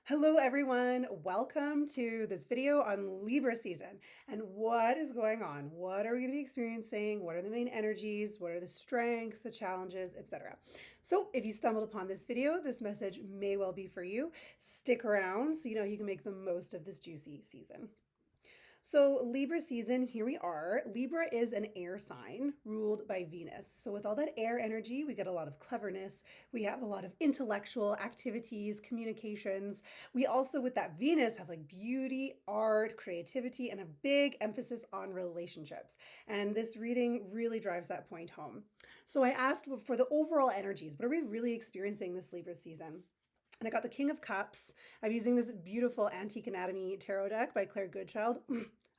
Hello everyone, welcome to this video on Libra season and what is going on. What are we going to be experiencing? What are the main energies? What are the strengths, the challenges, etc. So if you stumbled upon this video, this message may well be for you. Stick around so you know you can make the most of this juicy season. So Libra season, here we are. Libra is an air sign ruled by Venus. So with all that air energy, we get a lot of cleverness. We have a lot of intellectual activities, communications. We also, with that Venus, have like beauty, art, creativity, and a big emphasis on relationships. And this reading really drives that point home. So I asked for the overall energies. What are we really experiencing this Libra season? And I got the King of Cups. I'm using this beautiful Antique Anatomy tarot deck by Claire Goodchild.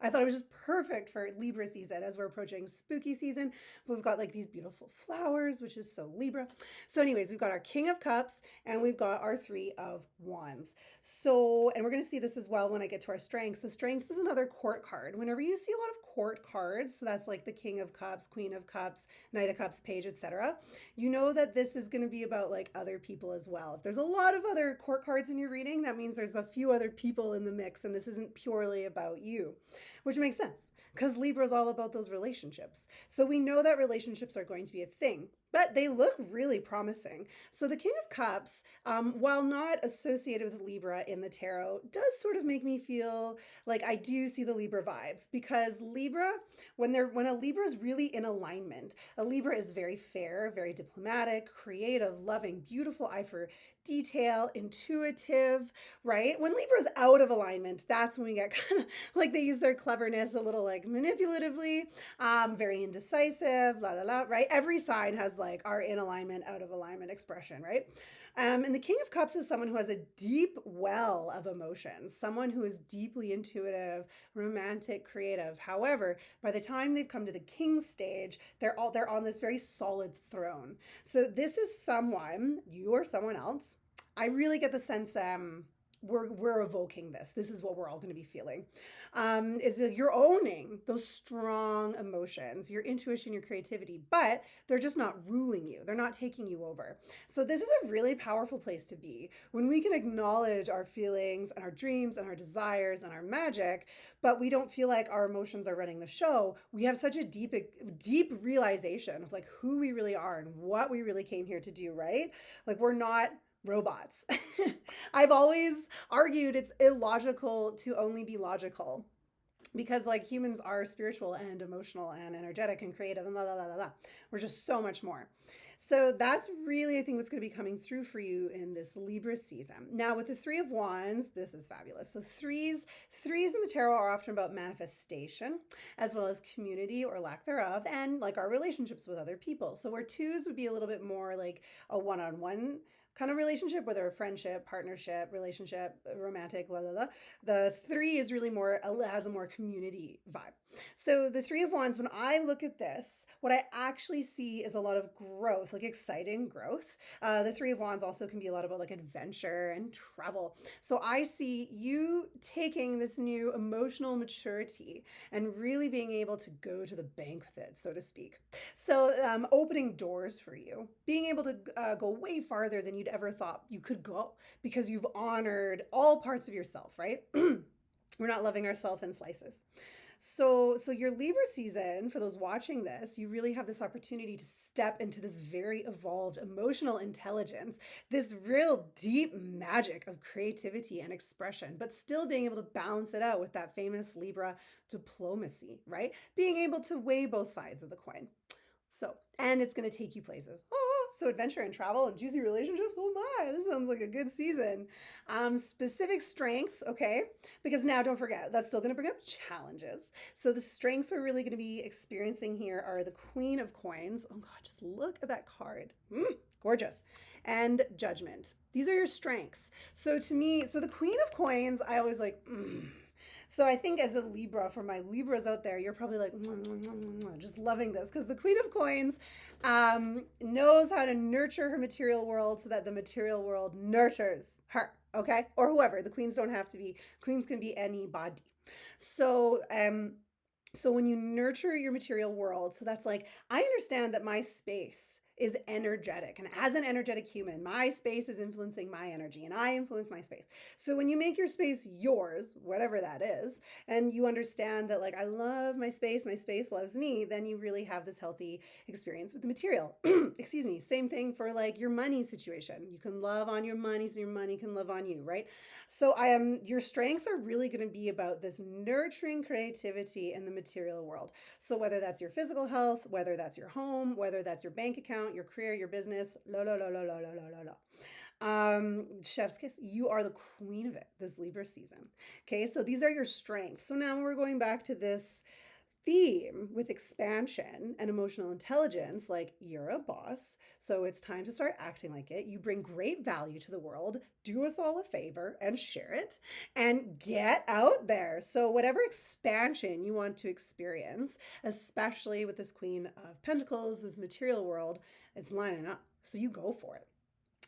I thought it was just perfect for Libra season as we're approaching spooky season. But we've got like these beautiful flowers, which is so Libra. So anyways, we've got our King of Cups and we've got our Three of Wands. So, and we're going to see this as well when I get to our strengths. The strengths is another court card. Whenever you see a lot of court cards, so that's like the King of Cups, Queen of Cups, Knight of Cups, Page, etc., you know that this is going to be about like other people as well. If there's a lot of other court cards in your reading, that means there's a few other people in the mix and this isn't purely about you, which makes sense because Libra is all about those relationships. So we know that relationships are going to be a thing, but they look really promising. So the King of Cups, while not associated with Libra in the tarot, does sort of make me feel like I do see the Libra vibes, because Libra, when a Libra is really in alignment, a Libra is very fair, very diplomatic, creative, loving, beautiful eye for detail, intuitive, right? When Libra is out of alignment, that's when we get kind of like they use their cleverness a little like manipulatively, very indecisive, la la la, right? Every sign has like our in alignment, out of alignment expression, right? And the King of Cups is someone who has a deep well of emotions, someone who is deeply intuitive, romantic, creative. However, by the time they've come to the King stage, they're on this very solid throne. So this is someone, you or someone else. I really get the sense we're evoking this. This is what we're all going to be feeling. Is that you're owning those strong emotions, your intuition, your creativity, but they're just not ruling you. They're not taking you over. So this is a really powerful place to be when we can acknowledge our feelings and our dreams and our desires and our magic, but we don't feel like our emotions are running the show. We have such a deep realization of like who we really are and what we really came here to do, right? Like we're not robots. I've always argued it's illogical to only be logical, because like humans are spiritual and emotional and energetic and creative and la la la la la. We're just so much more. So that's really, I think, what's going to be coming through for you in this Libra season. Now with the Three of Wands, this is fabulous. So threes in the tarot are often about manifestation as well as community or lack thereof, and like our relationships with other people. So where twos would be a little bit more like a one-on-one kind of relationship, whether a friendship, partnership, relationship, romantic, la la la. The three is really more, has a more community vibe. So the Three of Wands, when I look at this, what I actually see is a lot of growth, like exciting growth. The Three of Wands also can be a lot about like adventure and travel. So I see you taking this new emotional maturity and really being able to go to the bank with it, so to speak. So opening doors for you, being able to go way farther than you'd ever thought you could go, because you've honored all parts of yourself, right? We're not loving ourselves in slices. So your Libra season, for those watching this, you really have this opportunity to step into this very evolved emotional intelligence, this real deep magic of creativity and expression, but still being able to balance it out with that famous Libra diplomacy, right? Being able to weigh both sides of the coin. So, and it's going to take you places. Oh, so adventure and travel and juicy relationships. Oh my, this sounds like a good season. Specific strengths, okay? Because now don't forget, that's still going to bring up challenges. So the strengths we're really going to be experiencing here are the Queen of Coins. Oh God, just look at that card. Gorgeous. And Judgment. These are your strengths. So to me, so the Queen of Coins, I always like, So I think as a Libra, for my Libras out there, you're probably like, just loving this, because the Queen of Coins knows how to nurture her material world so that the material world nurtures her, okay? Or whoever. The queens don't have to be, queens can be anybody. So, so when you nurture your material world, so that's like, I understand that my space is energetic. And as an energetic human, my space is influencing my energy and I influence my space. So when you make your space yours, whatever that is, and you understand that, like, I love my space loves me, then you really have this healthy experience with the material. Excuse me. Same thing for like your money situation. You can love on your money so your money can love on you, right? So your strengths are really going to be about this nurturing creativity in the material world. So whether that's your physical health, whether that's your home, whether that's your bank account, your career, your business, chef's kiss, you are the queen of it this Libra season. Okay, so these are your strengths. So now we're going back to this theme with expansion and emotional intelligence. Like, you're a boss, so it's time to start acting like it. You bring great value to the world. Do us all a favor and share it and get out there. So whatever expansion you want to experience, especially with this Queen of Pentacles, this material world, it's lining up. So you go for it.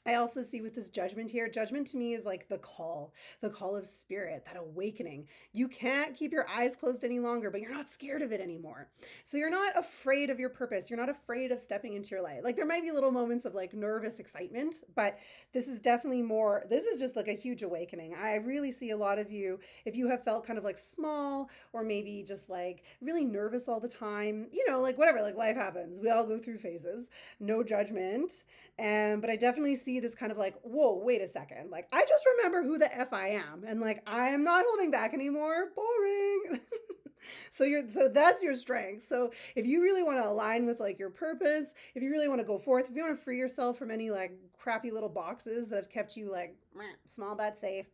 I also see with this judgment here, judgment to me is like the call of spirit, that awakening. You can't keep your eyes closed any longer, but you're not scared of it anymore. So you're not afraid of your purpose. You're not afraid of stepping into your light. Like, there might be little moments of like nervous excitement, but this is definitely more, this is just like a huge awakening. I really see a lot of you, if you have felt kind of like small or maybe just like really nervous all the time, like whatever, like life happens. We all go through phases, no judgment. But I definitely see this kind of like, whoa, wait a second. Like, I just remember who the F I am. And like, I am not holding back anymore. Boring. So that's your strength. So if you really want to align with like your purpose, if you really want to go forth, if you want to free yourself from any like crappy little boxes that have kept you like small but safe,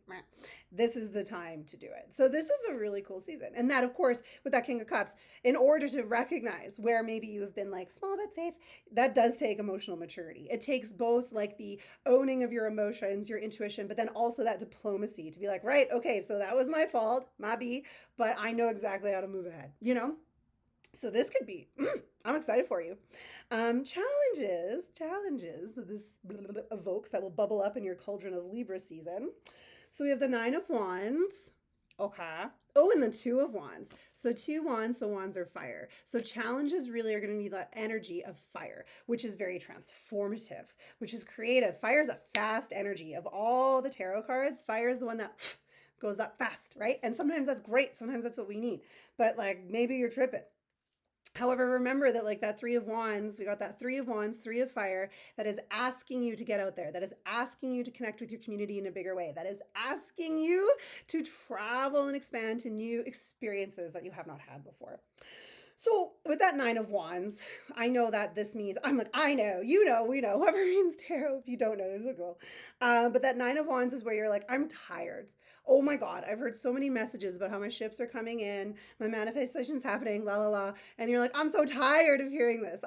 this is the time to do it. So this is a really cool season. And that, of course, with that King of Cups, in order to recognize where maybe you have been like small but safe, that does take emotional maturity. It takes both like the owning of your emotions, your intuition, but then also that diplomacy to be like, right, okay, so that was my fault, maybe, but I know exactly how to move ahead, So this could be, I'm excited for you. Challenges that this evokes that will bubble up in your cauldron of Libra season. So we have the 9 of Wands. Okay. Oh, and the 2 of Wands. So 2 wands, so wands are fire. So challenges really are going to be that energy of fire, which is very transformative, which is creative. Fire is a fast energy. Of all the tarot cards, fire is the one that goes up fast, right? And sometimes that's great. Sometimes that's what we need. But like, maybe you're tripping. However, remember that like that 3 of Wands, we got that 3 of Wands, 3 of fire, that is asking you to get out there. That is asking you to connect with your community in a bigger way. That is asking you to travel and expand to new experiences that you have not had before. So with that 9 of Wands, I know that this means, I'm like, I know, we know, whoever reads tarot, if you don't know, it's so cool. But that 9 of Wands is where you're like, I'm tired. Oh my God, I've heard so many messages about how my ships are coming in, my manifestation's happening, la la la. And you're like, I'm so tired of hearing this.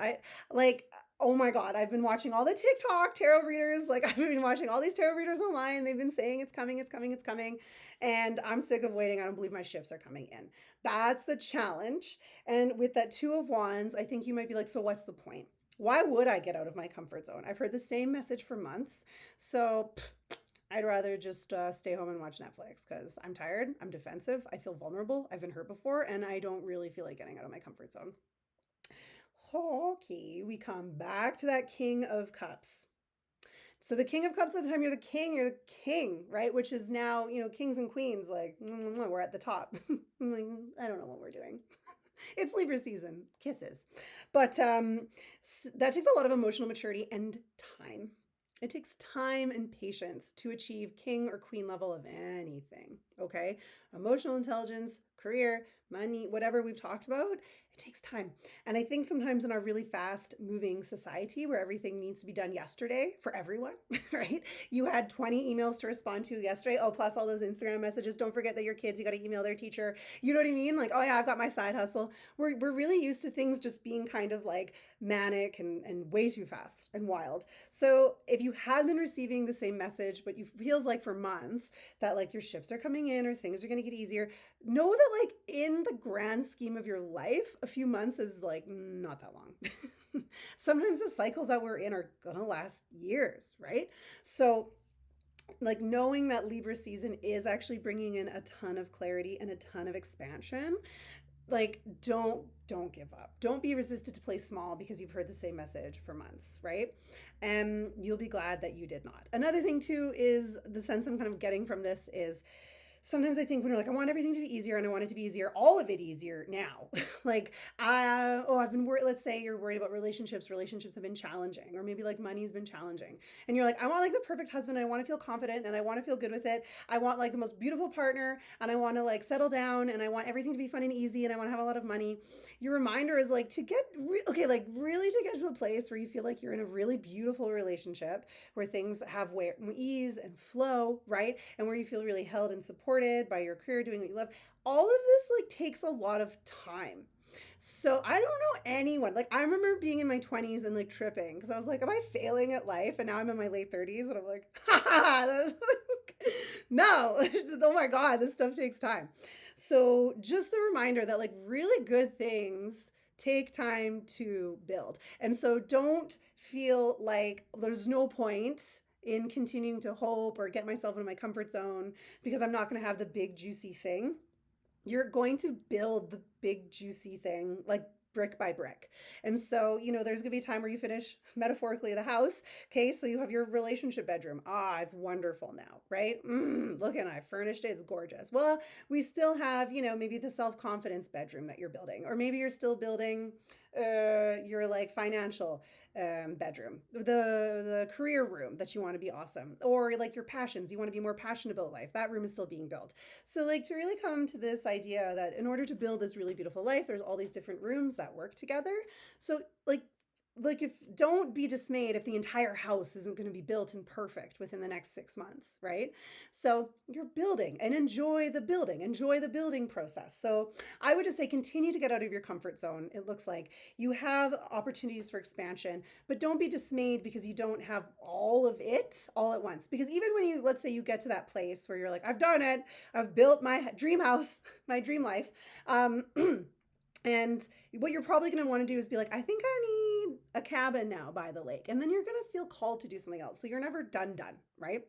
Oh my God, I've been watching all the TikTok tarot readers. Like, I've been watching all these tarot readers online. They've been saying it's coming, it's coming, it's coming. And I'm sick of waiting. I don't believe my ships are coming in. That's the challenge. And with that 2 of Wands, I think you might be like, so what's the point? Why would I get out of my comfort zone? I've heard the same message for months. So I'd rather just stay home and watch Netflix because I'm tired, I'm defensive, I feel vulnerable, I've been hurt before, and I don't really feel like getting out of my comfort zone. Okay, we come back to that King of Cups. So the King of Cups, by the time you're the king, right? Which is now, kings and queens, like, we're at the top. I'm like, I don't know what we're doing. It's Libra season, kisses. But that takes a lot of emotional maturity and time. It takes time and patience to achieve king or queen level of anything, okay? Emotional intelligence, career, money, whatever we've talked about, it takes time. And I think sometimes in our really fast moving society where everything needs to be done yesterday for everyone, right? You had 20 emails to respond to yesterday. Oh, plus all those Instagram messages. Don't forget that your kids, you got to email their teacher. You know what I mean? Like, oh yeah, I've got my side hustle. We're really used to things just being kind of like manic and way too fast and wild. So if you have been receiving the same message, but you feels like for months that like your ships are coming in or things are going to get easier, know that like in the grand scheme of your life, a few months is like not that long. Sometimes the cycles that we're in are gonna last years, right? So like knowing that Libra season is actually bringing in a ton of clarity and a ton of expansion like don't give up. Don't be resistant to play small because you've heard the same message for months, right? And you'll be glad that you did not. Another thing too is the sense I'm kind of getting from this is sometimes I think when you're like, I want everything to be easier and I want it to be easier, all of it easier now. Like, I've been worried. Let's say you're worried about relationships. Relationships have been challenging, or maybe like money's been challenging. And you're like, I want like the perfect husband. I want to feel confident and I want to feel good with it. I want like the most beautiful partner and I want to like settle down and I want everything to be fun and easy and I want to have a lot of money. Your reminder is like to get, like really to get to a place where you feel like you're in a really beautiful relationship where things have ease and flow, right? And where you feel really held and supported by your career, doing what you love. All of this like takes a lot of time. So I don't know anyone. Like I remember being in my 20s and like tripping because I was like, am I failing at life? And now I'm in my late 30s and I'm like, ha ha, like, no. Oh my God, this stuff takes time. So just the reminder that like really good things take time to build. And so don't feel like there's no point in continuing to hope or get myself into my comfort zone because I'm not going to have the big juicy thing. You're going to build the big juicy thing like brick by brick. And so, there's going to be a time where you finish metaphorically the house. Okay. So you have your relationship bedroom. Ah, it's wonderful now, right? Look, and I furnished it. It's gorgeous. Well, we still have, maybe the self-confidence bedroom that you're building, or maybe you're still building your like financial bedroom, the career room that you want to be awesome, or like your passions, you want to be more passionate about life. That room is still being built. So like to really come to this idea that in order to build this really beautiful life, there's all these different rooms that work together. So if don't be dismayed if the entire house isn't going to be built and perfect within the next 6 months, right? So you're building and enjoy the building process. So I would just say continue to get out of your comfort zone. It looks like you have opportunities for expansion, but don't be dismayed because you don't have all of it all at once. Because even when you, let's say you get to that place where you're like, I've done it, I've built my dream house, my dream life. And what you're probably going to want to do is be like, I think I need a cabin now by the lake. And then you're going to feel called to do something else. So you're never done, right?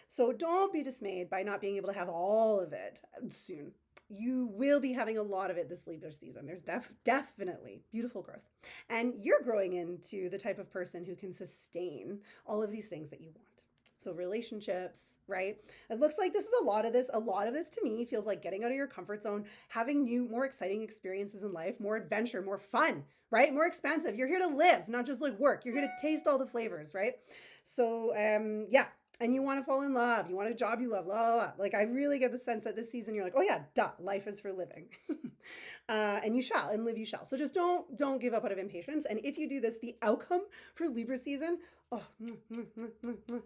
So don't be dismayed by not being able to have all of it soon. You will be having a lot of it this Libra season. There's definitely beautiful growth. And you're growing into the type of person who can sustain all of these things that you want. So relationships, right? It looks like this is a lot of this. A lot of this to me feels like getting out of your comfort zone, having new, more exciting experiences in life, more adventure, more fun, right? More expansive. You're here to live, not just like work. You're here to taste all the flavors, right? So, yeah. And you want to fall in love. You want a job you love, blah, blah, blah. Like I really get the sense that this season you're like, oh yeah, duh, life is for living. And you shall, and live you shall. So just don't give up out of impatience. And if you do this, the outcome for Libra season, oh,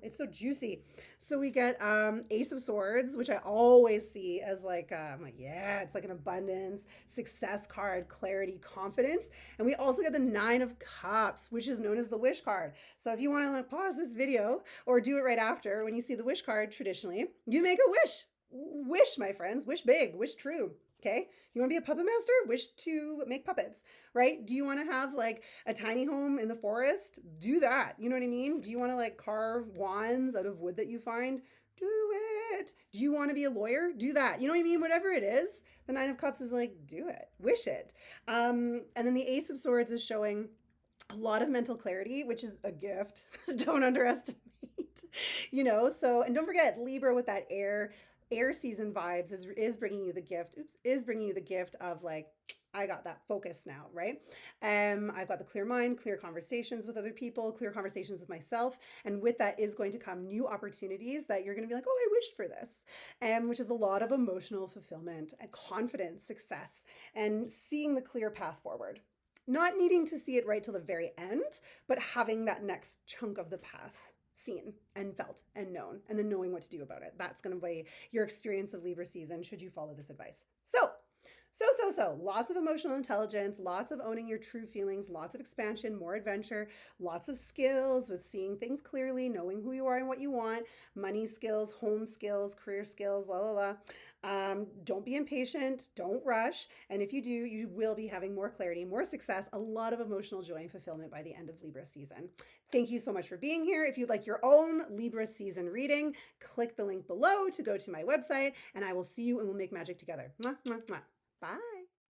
it's so juicy. So we get Ace of Swords, which I always see as like, I'm like, yeah, it's like an abundance, success card, clarity, confidence. And we also get the Nine of Cups, which is known as the wish card. So if you want to like pause this video or do it right after, when you see the wish card, traditionally, you make a wish. Wish, my friends, wish big, wish true. Okay. You want to be a puppet master? Wish to make puppets, right? Do you want to have like a tiny home in the forest? Do that. You know what I mean? Do you want to like carve wands out of wood that you find? Do it. Do you want to be a lawyer? Do that. You know what I mean? Whatever it is, the Nine of Cups is like, do it, wish it. And then the Ace of Swords is showing a lot of mental clarity, which is a gift. Don't underestimate, so, and don't forget Libra with that air season vibes is bringing you the gift. Is bringing you the gift of like, I got that focus now, right? I've got the clear mind, clear conversations with other people, clear conversations with myself. And with that is going to come new opportunities that you're going to be like, oh, I wished for this. Which is a lot of emotional fulfillment and confidence, success, and seeing the clear path forward. Not needing to see it right till the very end, but having that next chunk of the path seen and felt and known, and then knowing what to do about it. That's going to be your experience of Libra season should you follow this advice. So lots of emotional intelligence, lots of owning your true feelings, lots of expansion, more adventure, lots of skills with seeing things clearly, knowing who you are and what you want, money skills, home skills, career skills, la, la, la. Don't be impatient, don't rush. And if you do, you will be having more clarity, more success, a lot of emotional joy and fulfillment by the end of Libra season. Thank you so much for being here. If you'd like your own Libra season reading, click the link below to go to my website, and I will see you and we'll make magic together. Mwah, mwah, mwah. Bye.